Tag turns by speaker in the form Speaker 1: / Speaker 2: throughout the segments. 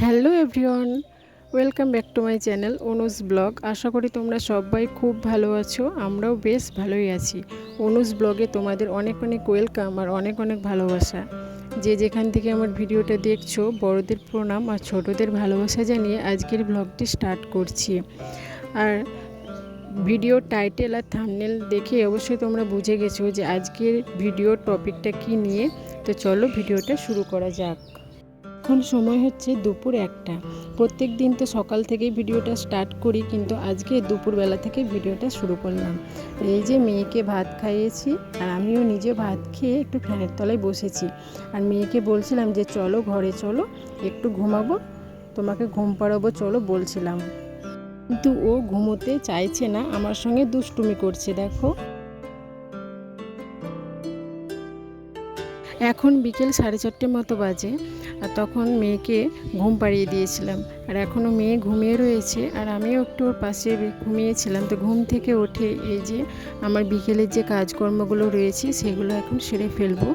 Speaker 1: Hello everyone, welcome back to my channel Anuj blog. আশা করি তোমরা সবাই খুব ভালো আছো। আমরাও বেশ ভালোই আছি। অনুজ ব্লগে তোমাদের অনেক অনেক ওয়েলকাম আর অনেক অনেক ভালোবাসা। যে যেখান থেকে আমার ভিডিওটা দেখছো, বড়দের প্রণাম আর ছোটদের ভালোবাসা জানিয়ে আজকের ব্লগটি স্টার্ট করছি। আর ভিডিও টাইটেল আর থাম্বনেল দেখে অবশ্যই তোমরা বুঝে গেছো যে আজকের ভিডিওর টপিকটা কি নিয়ে। তো চলো ভিডিওটা শুরু করা যাক। এখন সময় হচ্ছে দুপুর 1টা। প্রত্যেক দিন তো সকাল থেকেই ভিডিওটা স্টার্ট করি, কিন্তু আজকে দুপুরবেলা থেকে ভিডিওটা শুরু করলাম। এই যে মেয়েকে ভাত খাইয়েছি আর আমিও নিজে ভাত খেয়ে একটু ফ্যানের তলায় বসেছি। আর মেয়েকে বলছিলাম যে চলো ঘরে চলো, একটু ঘুমাবো, তোমাকে ঘুম পাড়াবো চলো বলছিলাম, কিন্তু ও ঘুমোতে চাইছে না, আমার সঙ্গে দুষ্টুমি করছে। দেখো এখন বিকেল 4:30 মতো বাজে, আর তখন মেয়েকে ঘুম পাড়িয়ে দিয়েছিলাম। আর এখনও মেয়ে ঘুমিয়ে রয়েছে আর আমিও একটু ওর পাশে ঘুমিয়েছিলাম। তো ঘুম থেকে উঠে এই যে আমার বিকেলের যে কাজকর্মগুলো রয়েছে সেগুলো এখন সেরে ফেলবো।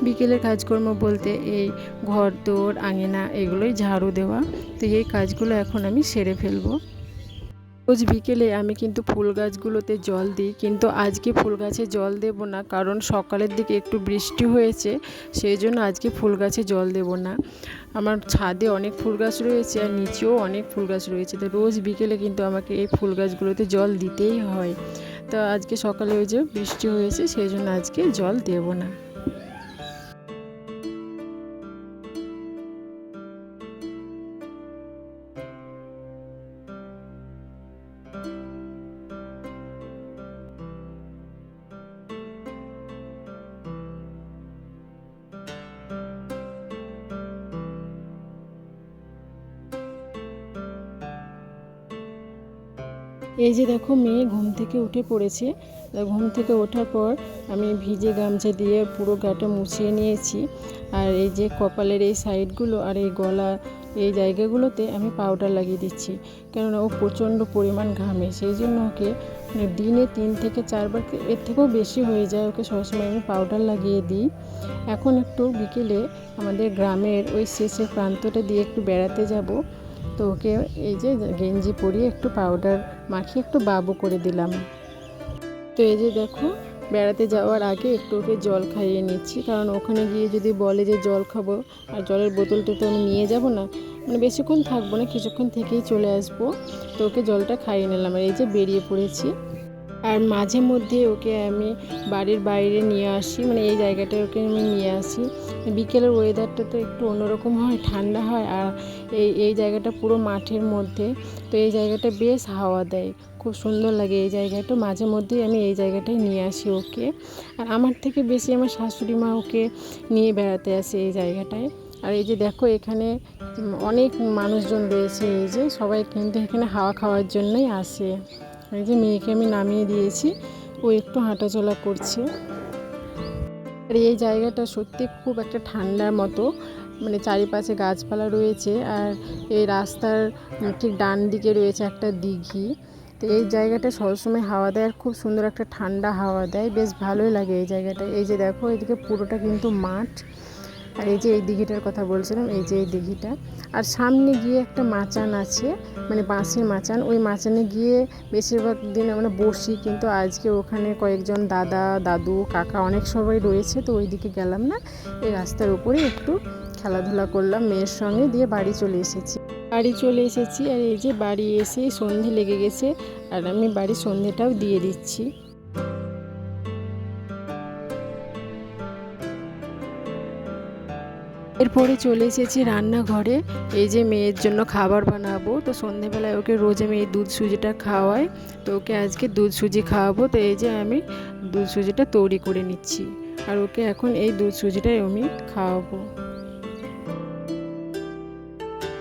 Speaker 1: বিকেলের কাজকর্ম বলতে এই ঘর দোর আঙিনা এগুলোই ঝাড়ু দেওয়া। তো এই কাজগুলো এখন আমি সেরে ফেলবো। রোজ বিকেলে আমি কিন্তু ফুল গাছগুলোতে জল দিই, কিন্তু আজকে ফুল গাছে জল দেব না, কারণ সকালের দিকে একটু বৃষ্টি হয়েছে, সেই জন্য আজকে ফুল গাছে জল দেব না। আমার ছাদে অনেক ফুল গাছ রয়েছে আর নিচেও অনেক ফুল গাছ রয়েছে, তো রোজ বিকেলে কিন্তু আমাকে এই ফুল গাছগুলোতে জল দিতেই হয়। তো আজকে সকালে ওই যে বৃষ্টি হয়েছে, সেই জন্য আজকে জল দেব না। এই যে দেখো মেয়ে ঘুম থেকে উঠে পড়েছে। ঘুম থেকে ওঠার পর আমি ভিজে গামছা দিয়ে পুরো গাটা মুছিয়ে নিয়েছি। আর এই যে কপালের এই সাইডগুলো আর এই গলা এই জায়গাগুলোতে আমি পাউডার লাগিয়ে দিচ্ছি, কেননা ও প্রচণ্ড পরিমাণ ঘামে। সেই জন্য ওকে দিনে 3 থেকে 4 বার, এর থেকেও বেশি হয়ে যায়, ওকে সবসময় আমি পাউডার লাগিয়ে দিই। এখন একটু বিকেলে আমাদের গ্রামের ওই শেষের প্রান্তটা দিয়ে একটু বেড়াতে যাব। তো ওকে এই যে গেঞ্জি পরিয়ে একটু পাউডার মাখিয়ে একটু বাবু করে দিলাম। তো এই যে দেখো বেড়াতে যাওয়ার আগে একটু ওকে জল খাইয়ে নিচ্ছি, কারণ ওখানে গিয়ে যদি বলে যে জল খাবো, আর জলের বোতলটা তো আমি নিয়ে যাব না, মানে বেশিক্ষণ থাকবো না, কিছুক্ষণ থেকেই চলে আসবো। তো ওকে জলটা খাইয়ে নিলাম আর এই যে বেরিয়ে পড়েছি। আর মাঝে মধ্যে ওকে আমি বাড়ির বাইরে নিয়ে আসি, মানে এই জায়গাটায় ওকে আমি নিয়ে আসি। বিকেলের ওয়েদারটা তো একটু অন্যরকম হয়, ঠান্ডা হয়, আর এই জায়গাটা পুরো মাঠের মধ্যে, তো এই জায়গাটা বেশ হাওয়া দেয়, খুব সুন্দর লাগে এই জায়গাটা। মাঝে মধ্যেই আমি এই জায়গাটায় নিয়ে আসি ওকে। আর আমার থেকে বেশি আমার শাশুড়ি মা ওকে নিয়ে বেড়াতে আসে এই জায়গাটায়। আর এই যে দেখো এখানে অনেক মানুষজন রয়েছে, এই যে সবাই কিন্তু এখানে হাওয়া খাওয়ার জন্যই আসে। এই যে মেয়েকে আমি নামিয়ে দিয়েছি, ও একটু হাঁটাচলা করছে। আর এই জায়গাটা সত্যি খুব একটা ঠান্ডার মতো, মানে চারিপাশে গাছপালা রয়েছে। আর এই রাস্তার ঠিক ডান দিকে রয়েছে একটা দিঘি। তো এই জায়গাটা সবসময় হাওয়া দেয় আর খুব সুন্দর একটা ঠান্ডা হাওয়া দেয়, বেশ ভালোই লাগে এই জায়গাটা। এই যে দেখো এদিকে পুরোটা কিন্তু মাঠ। আর এই যে এই দিঘিটার কথা বলছিলাম, এই যে এই দিঘিটা। আর সামনে গিয়ে একটা মাচান আছে, মানে বাঁশের মাচান, ওই মাচানে গিয়ে বেশিরভাগ দিন আমরা বসি, কিন্তু আজকে ওখানে কয়েকজন দাদা দাদু কাকা অনেক সবাই রয়েছে, তো ওই দিকে গেলাম না। এই রাস্তার উপরে একটু খেলাধুলা করলাম মেয়ের সঙ্গে, দিয়ে বাড়ি চলে এসেছি। আর এই যে বাড়ি এসে সন্ধে লেগে গেছে, আর আমি বাড়ির সন্ধেটাও দিয়ে দিচ্ছি। এরপরে চলে এসেছি রান্নাঘরে। এই যে মেয়ের জন্য খাবার বানাবো, তো সন্ধেবেলায় ওকে রোজ আমি এই দুধ সুজিটা খাওয়াই, তো ওকে আজকে দুধ সুজি খাওয়াবো। তো এই যে আমি দুধ সুজিটা তৈরি করে নিচ্ছি, আর ওকে এখন এই দুধ সুজিটাই আমি খাওয়াবো।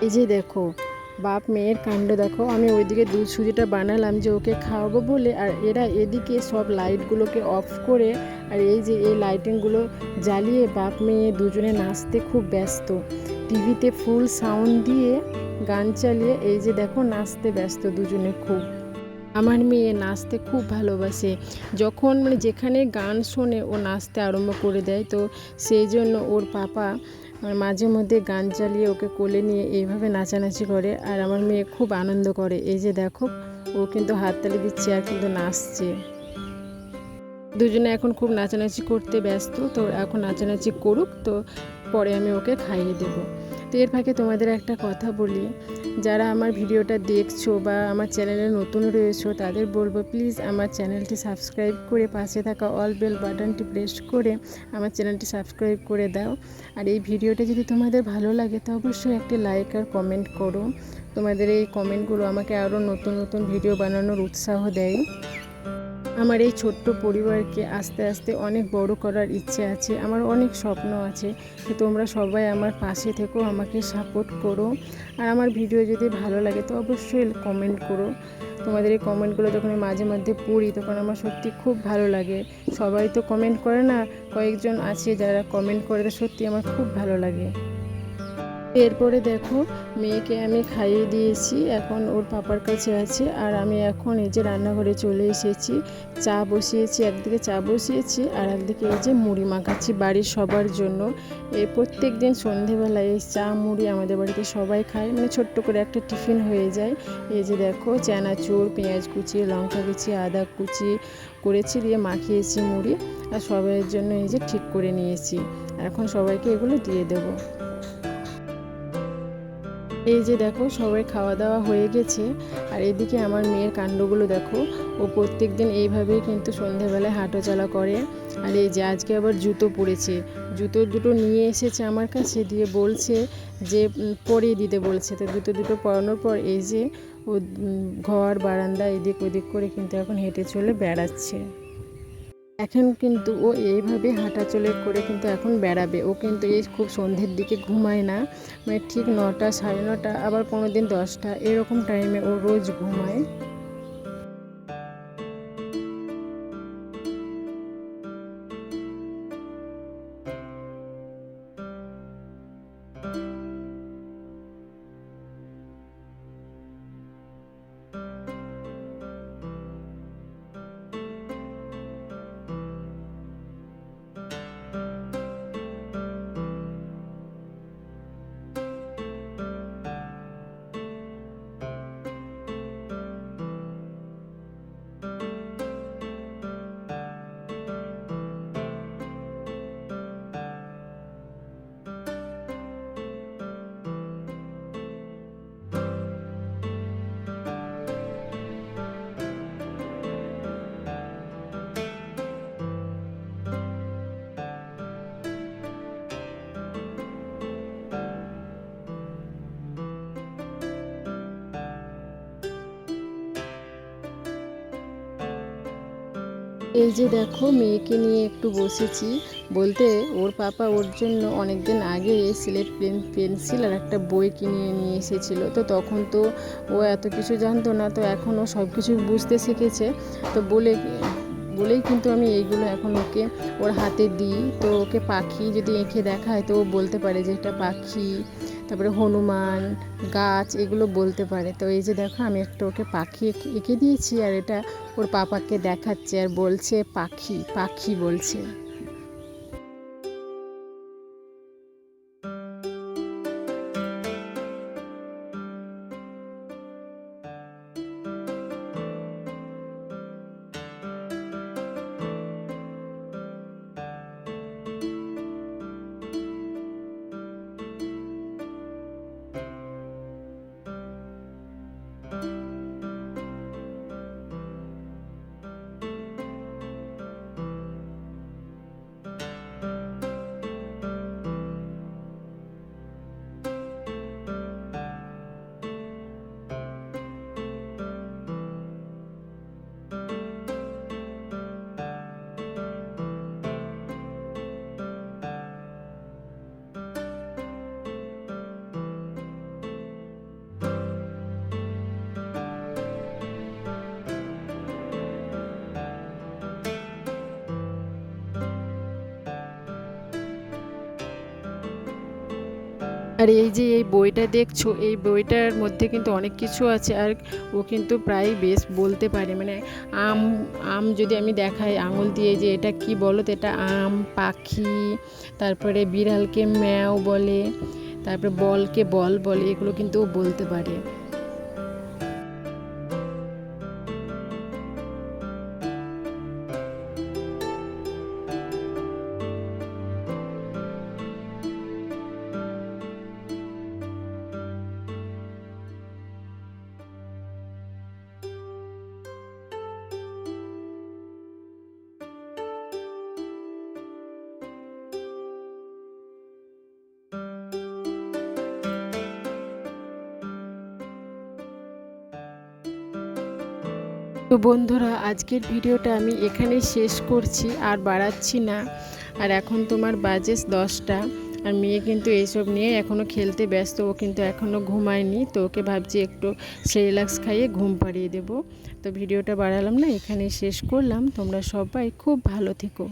Speaker 1: এই যে দেখো বাপ মেয়ের কাণ্ড দেখো, আমি ওইদিকে দুধ সুজিটা বানালাম যে ওকে খাওয়াবো বলে, আর এরা এদিকে সব লাইটগুলোকে অফ করে, আর এই যে এই লাইটিংগুলো জ্বালিয়ে বাপ মেয়ে দুজনে নাচতে খুব ব্যস্ত। টিভিতে ফুল সাউন্ড দিয়ে গান চালিয়ে এই যে দেখো নাচতে ব্যস্ত দুজনে খুব। আমার মেয়ে নাচতে খুব ভালোবাসে, যখন মানে যেখানে গান শোনে ও নাচতে আরম্ভ করে দেয়। তো সেই জন্য ওর পাপা মাঝে মধ্যে গান চালিয়ে ওকে কোলে নিয়ে এইভাবে নাচানাচি করে, আর আমার মেয়ে খুব আনন্দ করে। এই যে দেখো, ও কিন্তু হাততালি দিচ্ছে আর কিন্তু নাচছে। দুজনে এখন খুব নাচানাচি করতে ব্যস্ত, তো এখন নাচানাচি করুক, তো পরে আমি ওকে খাইয়ে দেব। তো এর ফাঁকে তোমাদের একটা কথা বলি, যারা আমার ভিডিওটা দেখছো বা আমার চ্যানেলে নতুন রয়েছো তাদের বলবো, প্লিজ আমার চ্যানেলটি সাবস্ক্রাইব করে পাশে থাকা অল বেল বাটনটি প্রেস করে আমার চ্যানেলটি সাবস্ক্রাইব করে দাও। আর এই ভিডিওটা যদি তোমাদের ভালো লাগে তো অবশ্যই একটি লাইক আর কমেন্ট করো। তোমাদের এই কমেন্টগুলো আমাকে আরও নতুন নতুন ভিডিও বানানোর উৎসাহ দেয়। আমার এই ছোট্ট পরিবারকে আস্তে আস্তে অনেক বড় করার ইচ্ছে আছে, আমার অনেক স্বপ্ন আছে। তো তোমরা সবাই আমার পাশে থেকো, আমাকে সাপোর্ট করো। আর আমার ভিডিও যদি ভালো লাগে তো অবশ্যই কমেন্ট করো। তোমাদের এই কমেন্টগুলো যখন আমি মাঝে মধ্যে পড়ি তখন আমার সত্যি খুব ভালো লাগে। সবাই তো কমেন্ট করে না, কয়েকজন আছে যারা কমেন্ট করে, সত্যি আমার খুব ভালো লাগে। এরপরে দেখো, মেয়েকে আমি খাইয়ে দিয়েছি, এখন ওর পাপার কাছে আছে। আর আমি এখন এই যে রান্নাঘরে চলে এসেছি, চা বসিয়েছি, একদিকে চা বসিয়েছি আর একদিকে এই যে মুড়ি মাখাচ্ছি বাড়ির সবার জন্য। এই প্রত্যেক দিন সন্ধেবেলায় এই চা মুড়ি আমাদের বাড়িতে সবাই খায়, মানে ছোট্ট করে একটা টিফিন হয়ে যায়। এই যে দেখো, চানাচুর, পেঁয়াজ কুচি, লঙ্কা কুচি, আদা কুচি করেছি, দিয়ে মাখিয়েছি মুড়ি, আর সবাইয়ের জন্য এই যে ঠিক করে নিয়েছি। এখন সবাইকে এগুলো দিয়ে দেবো। এই যে দেখো, সবাই খাওয়া দাওয়া হয়ে গেছে। আর এদিকে আমার মেয়ের কাণ্ডগুলো দেখো, ও প্রত্যেক দিন এইভাবেই কিন্তু সন্ধেবেলায় হাঁটাচলা করে। আর এই যে আজকে আবার জুতো পরেছে, জুতো দুটো নিয়ে এসেছে আমার কাছে, দিয়ে বলছে যে পরিয়ে দিতে বলছে। তো জুতো দুটো পরানোর পর এই যে ও ঘর বারান্দা এদিক ওদিক করে কিন্তু এখন হেঁটে চলে বেড়াচ্ছে। এখন কিন্তু ও এইভাবে হাঁটাচলে করে কিন্তু এখন বেড়াবে। ও কিন্তু এই খুব সন্ধ্যের দিকে ঘুমায় না, মানে ঠিক 9টা, 9:30, আবার কোনো দিন 10টা এরকম টাইমে ও রোজ ঘুমায়। এই যে দেখো, মেয়েকে নিয়ে একটু বসেছি, বলতে ওর পাপা ওর জন্য অনেক দিন আগে স্লেট পেন্সিল আর একটা বই কিনে নিয়ে এসেছিলো। তো তখন তো ও এত কিছু জানতো না, তো এখন ও সব কিছু বুঝতে শিখেছে। তো বলেই কিন্তু আমি এইগুলো এখন ওকে ওর হাতে দিই। তো ওকে পাখি যদি এঁকে দেখায় তো ও বলতে পারে যে এটা পাখি, তারপরে হনুমান, গাছ, এগুলো বলতে পারে। তো এই যে দেখো, আমি একটা ওকে পাখি এঁকে দিয়েছি, আর এটা ওর পাপাকে দেখাচ্ছে আর বলছে পাখি পাখি বলছে। আর এই যে এই বইটা দেখছো, এই বইটার মধ্যে কিন্তু অনেক কিছু আছে। আর ও কিন্তু প্রায় বেশ বলতে পারে, মানে আম আম যদি আমি দেখাই আঙুল দিয়ে যে এটা কি বলো তো, এটা আম, পাখি, তারপরে বিড়ালকে ম্যাও বলে, তারপরে বলকে বল বলে, এগুলো কিন্তু ও বলতে পারে। তো বন্ধুরা, আজকের ভিডিওটা আমি এখানেই শেষ করছি, আর বাড়াচ্ছি না। আর এখন তোমার বাজে 10টা, আর মেয়ে কিন্তু এইসব নিয়ে এখনও খেলতে ব্যস্ত। ও কিন্তু এখনও ঘুমায়নি, তো ওকে ভাবছি একটু সেরিল্যাক্স খাইয়ে ঘুম পাড়িয়ে দেবো। তো ভিডিওটা বাড়ালাম না, এখানেই শেষ করলাম। তোমরা সবাই খুব ভালো থেকো।